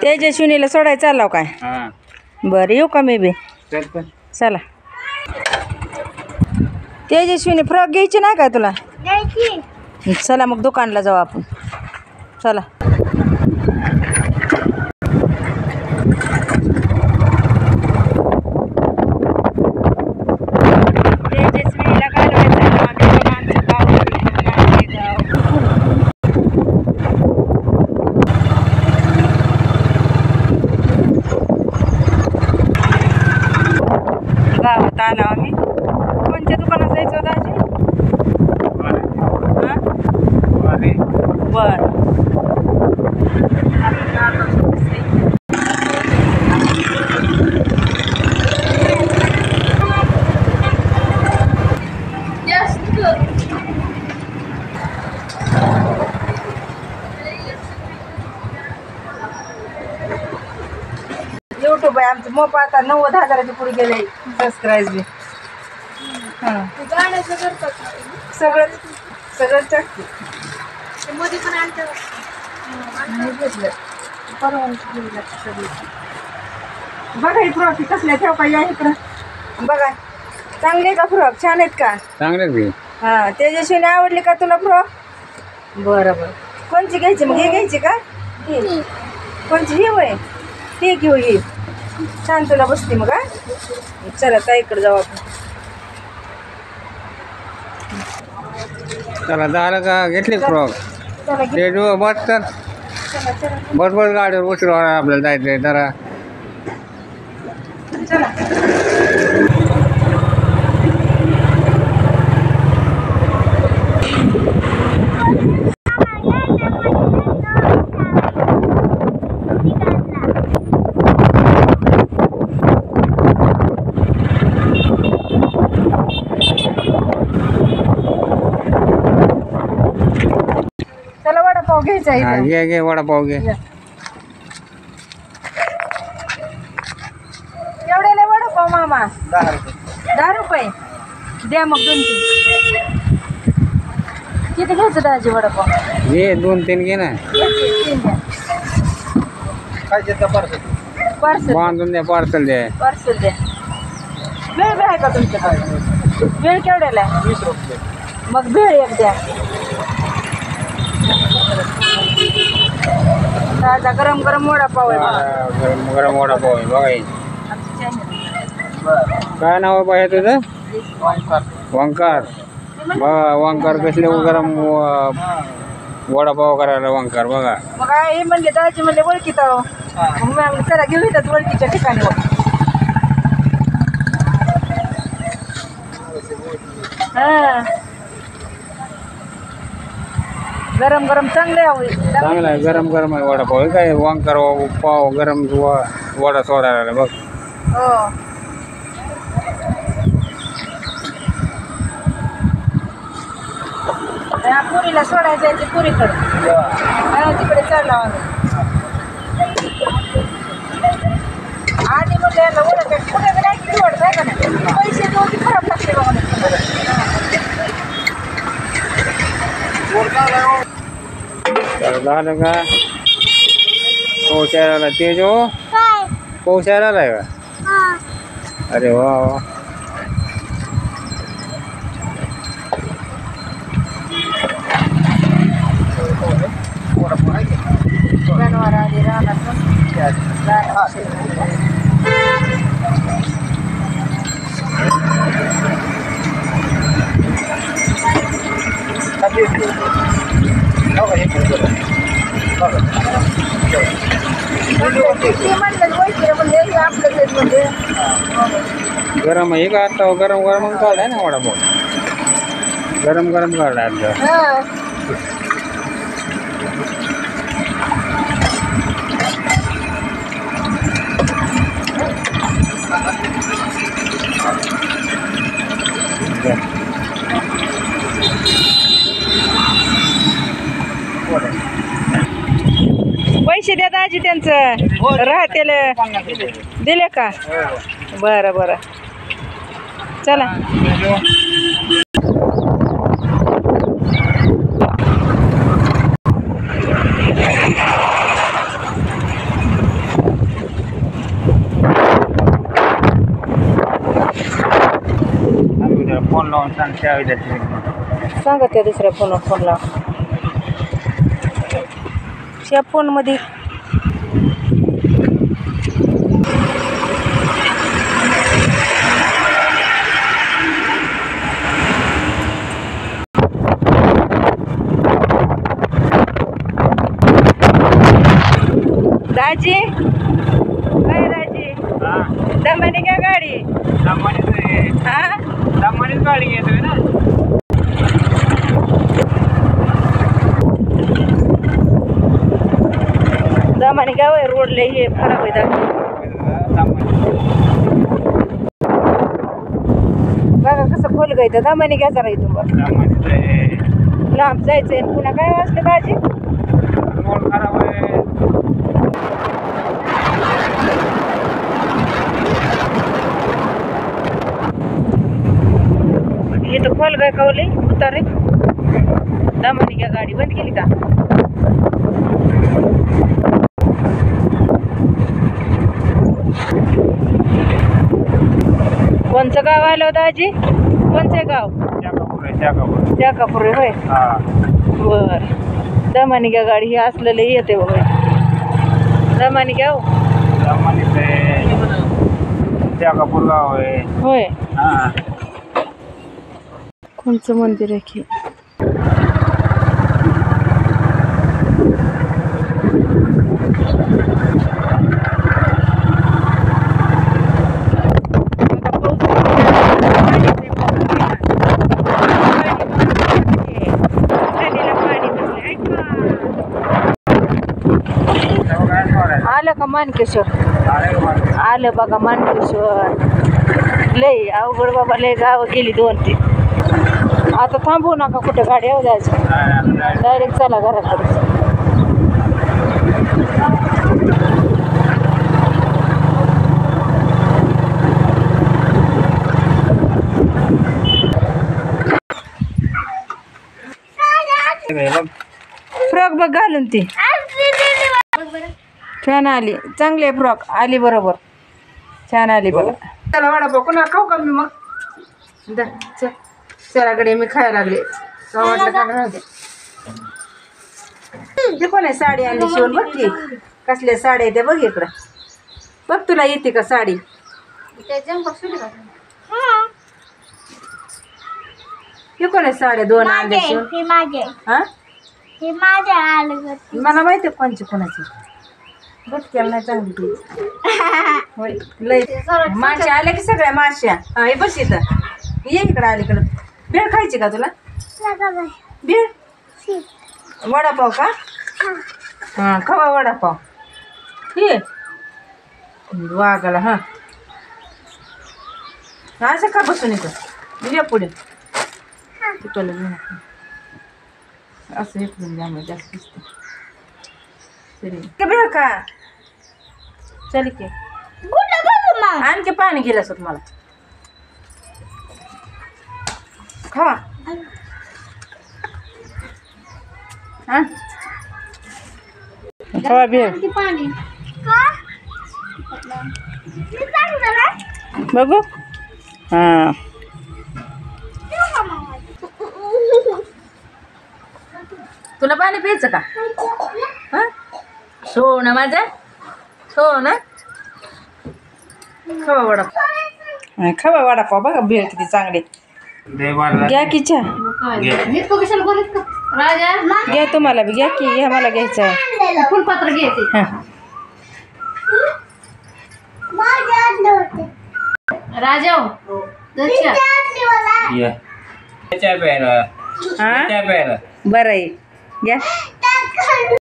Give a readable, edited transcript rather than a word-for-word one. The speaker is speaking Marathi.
तेजस्विनीला सोडायला चाललाव काय? बरं येऊ का मी बी? चला. तेजस्विनी फ्रॉक घ्यायची नाही काय तुला? चला मग दुकानला जाऊ आपण. चला. गावात आलो आम्ही. कोणत्या दुकानात जायचं होतं आजी? बर. यूट्यूब आहे आमचं. मोप आता 90,000ची पुढे गेले सबस्क्राईब बी. सगळं सगळं टाकते. बघा ही फ्रॉक कसल्या ठेव का या इकडं. बघा चांगले आहे का फ्रॉक? छान आहेत का? चांगले. हा तेजस्वीने आवडली का तुला फ्रॉक? बरं बरं. कोणची घ्यायची मग? हे घ्यायची का? ही कोणची? ही होय. ही घेऊ. ही छान तुला बसते मग. हा चला ताईकडे जाऊ आपण. चला झालं का? घेतली फ्रॉक? चला ते बस तर चला चला बस बस गाडीवर उशीर होणार आपल्याला जायचंय जरा. चला. चला वडापाव घ्यायचा हा आहे. घे वडापाव घे. एवढ्याला वडापाव मामा? 10 रुपये द्या मग 2-3. किती घ्यायचं दाजी वडापाव? घे 2-3 घे ना. 3 द्या. पार्सल बांधून द्या. पार्सल द्या. पार्सल द्या. भेळ बी आहे का तुमच्याकडे? भेळ केवढ्याला आहे? 20 रुपये. मग भेळ एक द्या. ताजा गरम गरम वडापाव आहे बघा. गरम गरम वडापाव आहे बघा. आमचं चॅनल. काय नाव आहे बाया तुझं? वंकार. बघा वंकार कसले गरम वडापाव करायला वंकार बघा. मग हे म्हणले दाजी म्हणले ओळखीत आहो. मग मी म्हणलं चला घेऊ येतात ओळखीच्या ठिकाणी. हा गरम गरम चांगले आहे. चांगला आहे. गरम गरम आहे वडापाव. हे काय वंकार पाव गरम वडा सोडायला बघ. हो या पुरीला सोडायचं आहे. पुरीकडे तिकडे चालला आधी म्हणलं याला ओळख कुठे नाही ओळख आहे का नाही. पैसे देऊन खराब लागते बघा. झालं का? पोचायला तेज हो पोचायला आहे का? अरे वा वा. जनावर आली रानातून. गरम आहे का? आता गरम गरम काढलाय ना वडापाव. गरम गरम काढलाय आता. पैसे द्या दाजी त्यांचं राहतेल दिले का? बरं बरं चला. फोन लावून सांग त्या विद्यार्थी सांगा त्या दुसऱ्या फोनवर फोन लाव. त्या फोनमध्ये दाजी काय दाजी दमाने घ्या गाडी. हा दमानीच गाडी घेतोय ना. दमाने घ्या वय रोडले हे खराब आहे दाजी. बघा कसं खोल गायचं दमाने घ्या जरा इथून बघ. लांब जायचंय पुन्हा काय वाजलं दाजी. रोड खराब आहे. इथं खोल गाय कवले उतारे दमाने घ्या गाडी बंद केली का. कोणचं गाव आलं दाजी. कोणचं गाव. त्याकापूर होय. बर दमाने घ्या गाडी हे असलेलं येते होय. दमाने घ्या त्याकापूर गाव आहे होय. कोणचं मंदिर आहे की. आलं का मानकेश्वर. आलं बघा मानकेश्वर. लय अवघड बाबा लय गावं गेली 2-3. आता थांबवू नका कुठं गाडी येऊ द्यायचं. डायरेक्ट चला घराकडे. फ्रॉक बघ घालून ती छान आली. चांगली आहे फ्रॉक आली बरोबर छान आली बघा. चला वडापाव कुणा खाऊ का मी मग. चलाकडे मी खायला लागले. वाटलं का राहते. ते कोण आहे साडी आणली शिवून बघ की. कसल्या साड्या आहेत त्या बघ इकडं. बघ तुला येते का साडी. हे कोण आहे साड्या 2 आणल्या शिवून. हा मला माहिती आहे कोणची कोणाची. बघ नाही चांगली होय. लय माश्या आल्या की सगळ्या माश्या. हा हे बस इथं ये इकडं अलीकडं. भेळ खायची का तुला. भेळ वडापाव का. हां खवा वडापाव. हे वागाला. हां असं का बसून इथं ये पुढे. असं इकडून द्यामुळे जास्त दिसतं. भेळ का चल की. आणखी पाणी गेलं असत मला. खा हा खवा भेळ बघू. हां तुला पाणी प्यायचं का. हा सो ना माझा सो ना. खवा वडापाव. खवा वडापाव बघा भेळ किती चांगली. घ्या की चहा घ्या. तुम्हाला बी घ्या की. घ्या मला घ्यायचं आहे. फुलपात्र घ्यायचे. राजा बरं आहे घ्या.